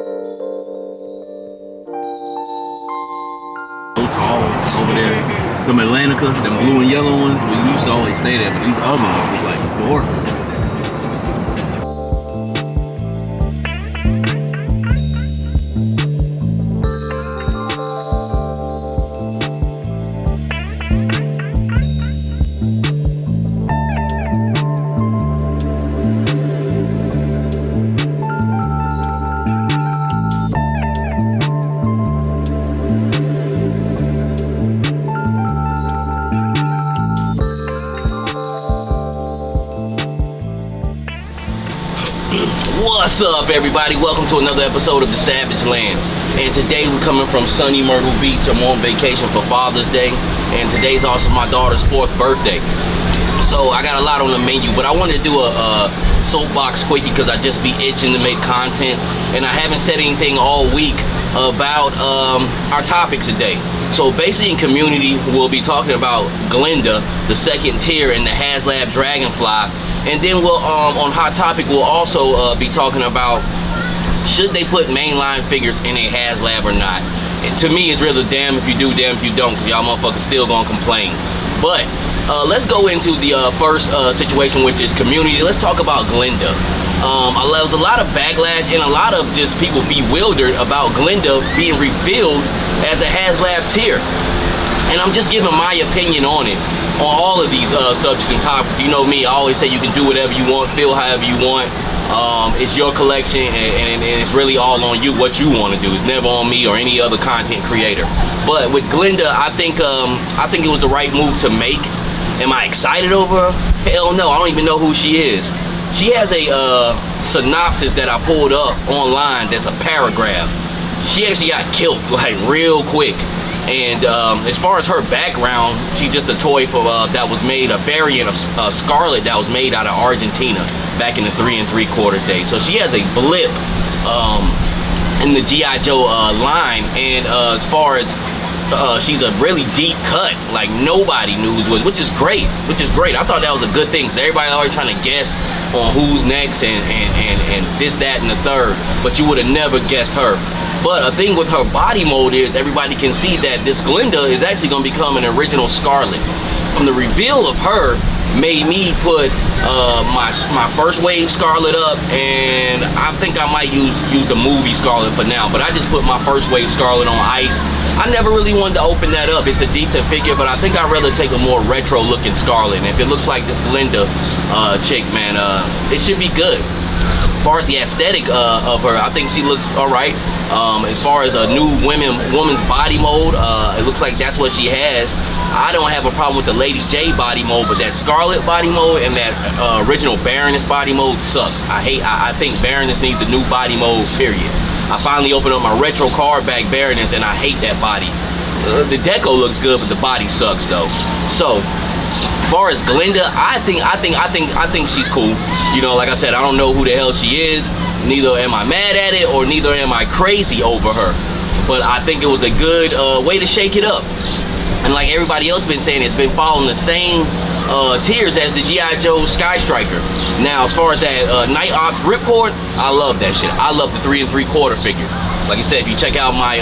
Over there, some Atlanticas, them blue and yellow ones, we used to always stay there, but these other ones is like dwarf. What's up, everybody? Welcome to another episode of The Savage Land. And today we're coming from sunny Myrtle Beach. I'm on vacation for Father's Day, and today's also my daughter's 4th birthday. So I got a lot on the menu, but I wanted to do a soapbox quickie because I just be itching to make content, and I haven't said anything all week about our topics today. So basically in community, we'll be talking about Glenda, the second tier in the Haslab Dragonfly. And then we'll, on Hot Topic, we'll also be talking about should they put mainline figures in a Haslab or not. And to me, it's really damn if you do, damn if you don't, because y'all motherfuckers still gonna complain. But let's go into the first situation, which is community. Let's talk about Glenda. There was a lot of backlash and a lot of just people bewildered about Glenda being revealed as a Haslab tier. And I'm just giving my opinion on it. On all of these subjects and topics. You know me, I always say you can do whatever you want, feel however you want. It's your collection, and it's really all on you, what you want to do. It's never on me or any other content creator. But with Glenda, I think it was the right move to make. Am I excited over her? Hell no, I don't even know who she is. She has a synopsis that I pulled up online that's a paragraph. She actually got killed, like, real quick. And as far as her background, she's just a toy for that was made, a variant of Scarlet that was made out of Argentina back in the 3 3/4 days. So she has a blip in the G.I. Joe line, and as far as she's a really deep cut, like nobody knew who was, which is great. I thought that was a good thing, because everybody always trying to guess on who's next and this, that, and the third, but you would have never guessed her. But a thing with her body mold is everybody can see that this Glenda is actually going to become an original Scarlet. From the reveal of her made me put my first wave Scarlet up, and I think I might use the movie Scarlet for now, but I just put my first wave Scarlet on ice. I never really wanted to open that up. It's a decent figure, but I think I'd rather take a more retro looking Scarlet. And if it looks like this Glenda chick, man, it should be good. As far as the aesthetic of her, I think she looks all right. As far as a new woman's body mold, it looks like that's what she has. I don't have a problem with the Lady J body mold, but that Scarlet body mold and that original Baroness body mold sucks. I think Baroness needs a new body mold, period. I finally opened up my retro card back Baroness, and I hate that body. The deco looks good, but the body sucks though. So, as far as Glenda, I think she's cool. You know, like I said, I don't know who the hell she is. Neither am I mad at it, or neither am I crazy over her. But I think it was a good way to shake it up. And like everybody else been saying, it's been following the same tiers as the G.I. Joe Sky Striker. Now, as far as that Night Ops Ripcord, I love that shit. I love the 3 3/4 figure. Like I said, if you check out my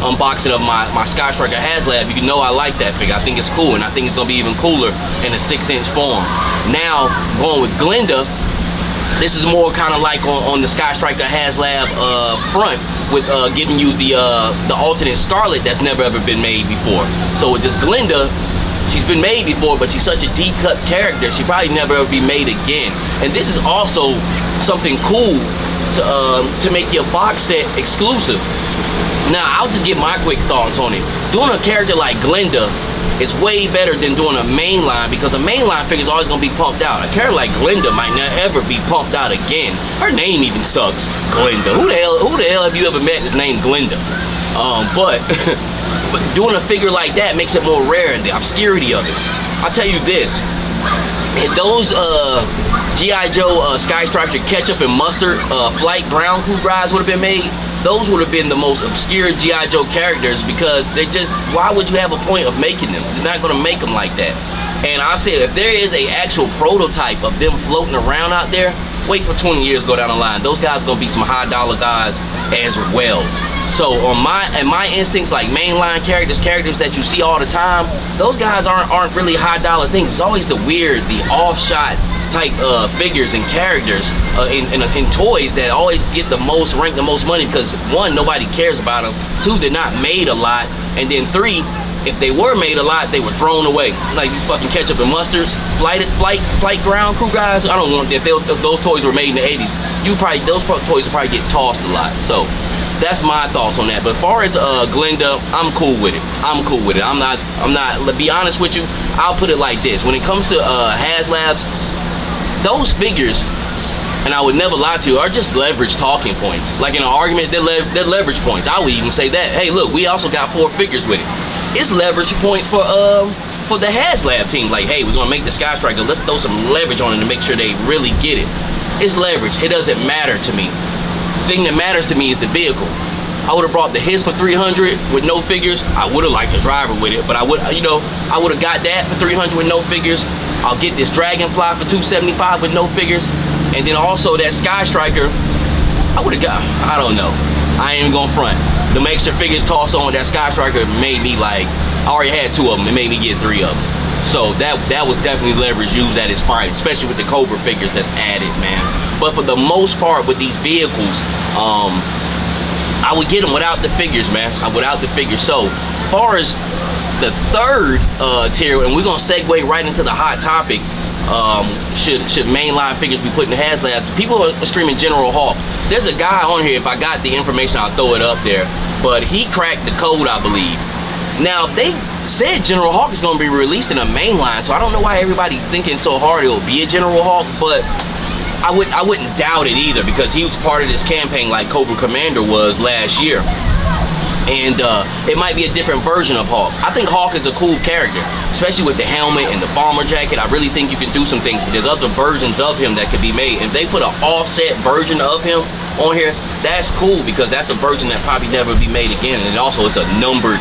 unboxing of my Sky Striker Haslab, you can know I like that figure. I think it's cool, and I think it's gonna be even cooler in a 6-inch form. Now, going with Glenda, this is more kind of like on the Sky Striker Haslab front, with giving you the alternate Scarlet that's never ever been made before. So with this Glenda, she's been made before, but she's such a deep cut character, she probably never ever be made again. And this is also something cool to make your box set exclusive. Now, I'll just give my quick thoughts on it. Doing a character like Glenda is way better than doing a mainline, because a mainline figure is always going to be pumped out. A character like Glenda might not ever be pumped out again. Her name even sucks, Glenda. Who the hell have you ever met that's named Glenda? But doing a figure like that makes it more rare, and the obscurity of it. I'll tell you this. If those G.I. Joe Sky Striker ketchup and mustard flight ground crew rides would have been made, those would have been the most obscure G.I. Joe characters, because they're just, why would you have a point of making them? They're not going to make them like that. And I said, if there is a actual prototype of them floating around out there, wait for 20 years to go down the line. Those guys are going to be some high dollar guys, as well. So on my instincts, like mainline characters that you see all the time, those guys aren't really high dollar things. It's always the weird, the off shot type figures and characters in toys that always get the most rank, the most money, because one, nobody cares about them, two, they're not made a lot, and then three, if they were made a lot, they were thrown away. Like these fucking ketchup and mustards, flight ground crew guys. I don't want, if those toys were made in the 80s, those toys would probably get tossed a lot. So that's my thoughts on that. But as far as Glenda, I'm cool with it. I'm not, to be honest with you, I'll put it like this. When it comes to Haslabs, those figures, and I would never lie to you, are just leverage talking points. Like in an argument, they're leverage points. I would even say that. Hey, look, we also got 4 figures with it. It's leverage points for the Haslab team. Like, hey, we're gonna make the Sky Striker. Let's throw some leverage on it to make sure they really get it. It's leverage. It doesn't matter to me. The thing that matters to me is the vehicle. I would have brought the Hiss for 300 with no figures. I would have liked the driver with it, but I would have got that for 300 with no figures. I'll get this Dragonfly for 275 with no figures, and then also that Sky Striker. I would have got. I don't know. I ain't even gonna front. The extra figures tossed on with that Sky Striker made me like. I already had 2 of them. It made me get 3 of them. So that was definitely leverage used at its fight, especially with the Cobra figures that's added, man. But for the most part, with these vehicles, I would get them without the figures, man. Without the figures. So, as far as the third tier, and we're gonna segue right into the hot topic. Should mainline figures be put in the Haslab? People are screaming General Hawk. There's a guy on here. If I got the information, I'll throw it up there. But he cracked the code, I believe. Now they said General Hawk is gonna be released in a mainline, so I don't know why everybody's thinking so hard it will be a General Hawk, but I wouldn't doubt it either, because he was part of this campaign like Cobra Commander was last year. And it might be a different version of Hawk. I think Hawk is a cool character, especially with the helmet and the bomber jacket. I really think you can do some things, but there's other versions of him that could be made. If they put an offset version of him on here, that's cool, because that's a version that probably never be made again, and also it's a numbered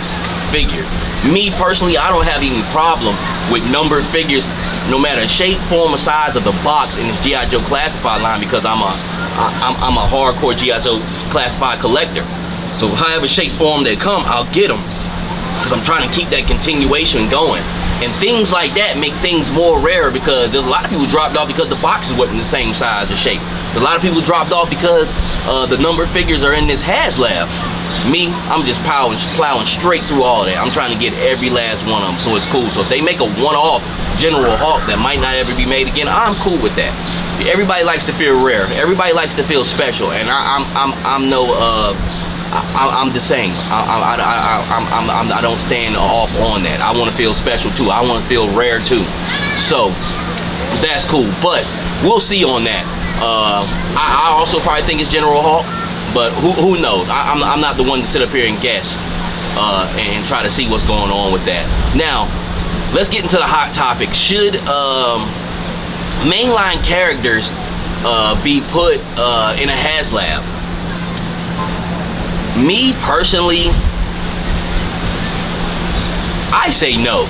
figure. Me personally, I don't have any problem with numbered figures, no matter shape, form, or size of the box in this G.I. Joe Classified line, because I'm a hardcore G.I. Joe Classified collector. So however shape, form they come, I'll get them, because I'm trying to keep that continuation going. And things like that make things more rare, because there's a lot of people dropped off because the boxes wasn't the same size or shape. There's a lot of people dropped off because the numbered figures are in this Haslab. Me, I'm just plowing straight through all that. I'm trying to get every last one of them, so it's cool. So if they make a one-off General Hawk that might not ever be made again, I'm cool with that. Everybody likes to feel rare. Everybody likes to feel special, and I'm the same. I don't stand off on that. I want to feel special too. I want to feel rare too. So that's cool. But we'll see on that. I also probably think it's General Hawk, but who knows? I'm not the one to sit up here and guess and try to see what's going on with that. Now, let's get into the hot topic. Should mainline characters be put in a Haslab? Me personally, I say no.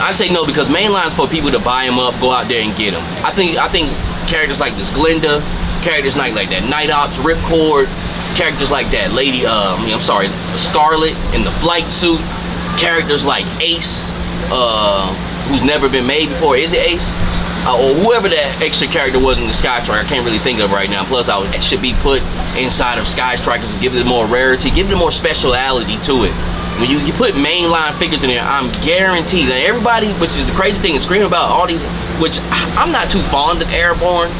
I say no, because mainline's for people to buy them up, go out there and get them. I think characters like this Glenda, characters like that Night Ops, Ripcord, characters like that Lady, Scarlet in the flight suit, characters like Ace, who's never been made before. Is it Ace? Or whoever that extra character was in the Sky Striker, I can't really think of right now. Plus, that should be put inside of Sky Strikers to give it more rarity, give it more speciality to it. When you put mainline figures in there, I'm guaranteed that everybody, which is the crazy thing, is screaming about all these, which I'm not too fond of Airborne,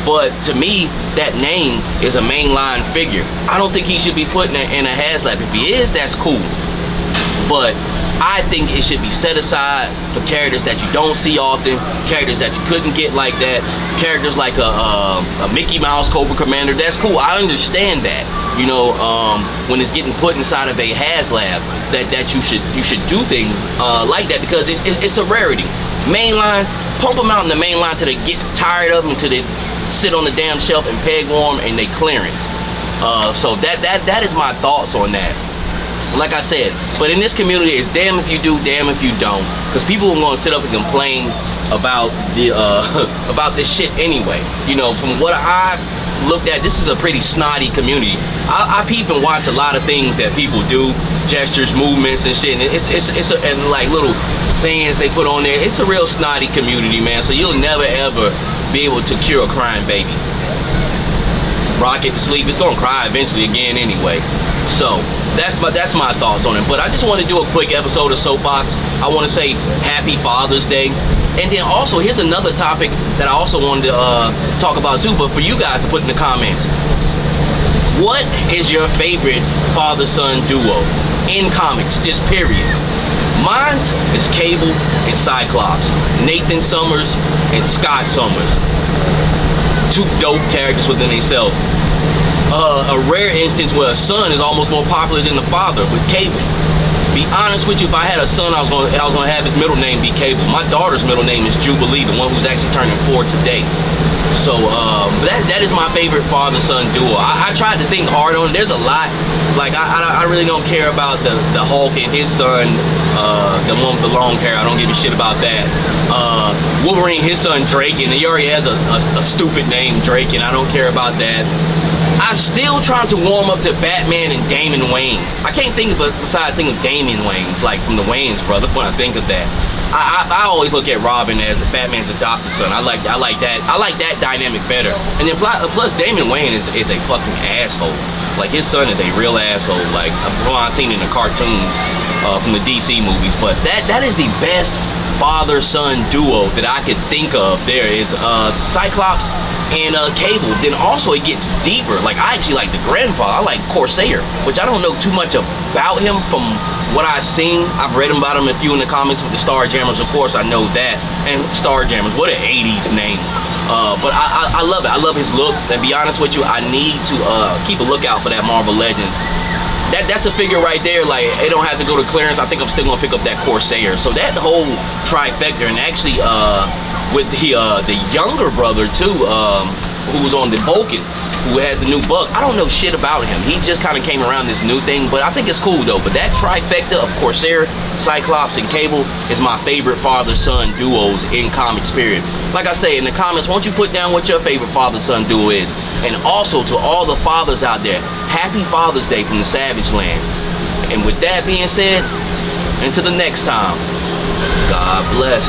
but to me, that name is a mainline figure. I don't think he should be put in a Haslab. If he is, that's cool. But I think it should be set aside for characters that you don't see often, characters that you couldn't get like that, characters like a Mickey Mouse Cobra Commander. That's cool. I understand that. You know, when it's getting put inside of a Haslab, that you should do things like that, because it's a rarity. Mainline, pump them out in the mainline till they get tired of them, until they sit on the damn shelf and peg warm and they clearance. So that is my thoughts on that. Like I said, but in this community, it's damn if you do, damn if you don't, because people are going to sit up and complain about the about this shit anyway. You know, from what looked at, this is a pretty snotty community. I peep and watch a lot of things that people do, gestures, movements, and shit. And and like little sayings they put on there. It's a real snotty community, man. So you'll never ever be able to cure a crying baby. Rock it to sleep. It's gonna cry eventually again anyway. So that's my thoughts on it. But I just want to do a quick episode of Soapbox. I want to say Happy Father's Day. And then also, here's another topic that I also wanted to talk about too, but for you guys to put in the comments. What is your favorite father-son duo in comics, just period? Mine is Cable and Cyclops. Nathan Summers and Scott Summers. Two dope characters within themselves. A rare instance where a son is almost more popular than the father with Cable. Be honest with you, if I had a son, I was gonna have his middle name be Cable. My daughter's middle name is Jubilee, the one who's actually turning 4 today. So that is my favorite father-son duo. I tried to think hard on it. There's a lot. Like I really don't care about the Hulk and his son, the one with the long hair. I don't give a shit about that. Wolverine, his son Drake, and he already has a stupid name, Drake, and I don't care about that. I'm still trying to warm up to Batman and Damon Wayne. I can't think of besides think of Damian Wayans, like from the Wayans brother. When I think of that, I always look at Robin as Batman's adopted son. I like that dynamic better. And then plus Damian Wayne is a fucking asshole. Like his son is a real asshole. Like from what I've seen in the cartoons from the DC movies. But that is the best father-son duo that I could think of. There is Cyclops and Cable. Then also it gets deeper. Like I actually like the grandfather. I like Corsair, which I don't know too much about him from what I've seen. I've read about him a few in the comics with the Starjammers, of course. I know that. And Starjammers, what an 80s name. But I love it. I love his look. And be honest with you, I need to keep a lookout for that Marvel Legends. That's a figure right there. Like it don't have to go to clearance. I think I'm still gonna pick up that Corsair. So that whole trifecta, and actually with the younger brother too, who was on the Vulcan, who has the new Buck. I don't know shit about him. He just kind of came around this new thing, but I think it's cool though. But that trifecta of Corsair, Cyclops, and Cable is my favorite father-son duos in comics period. Like I say in the comments, won't you put down what your favorite father-son duo is? And also to all the fathers out there, Happy Father's Day from the Savage Land. And with that being said, until the next time, God bless.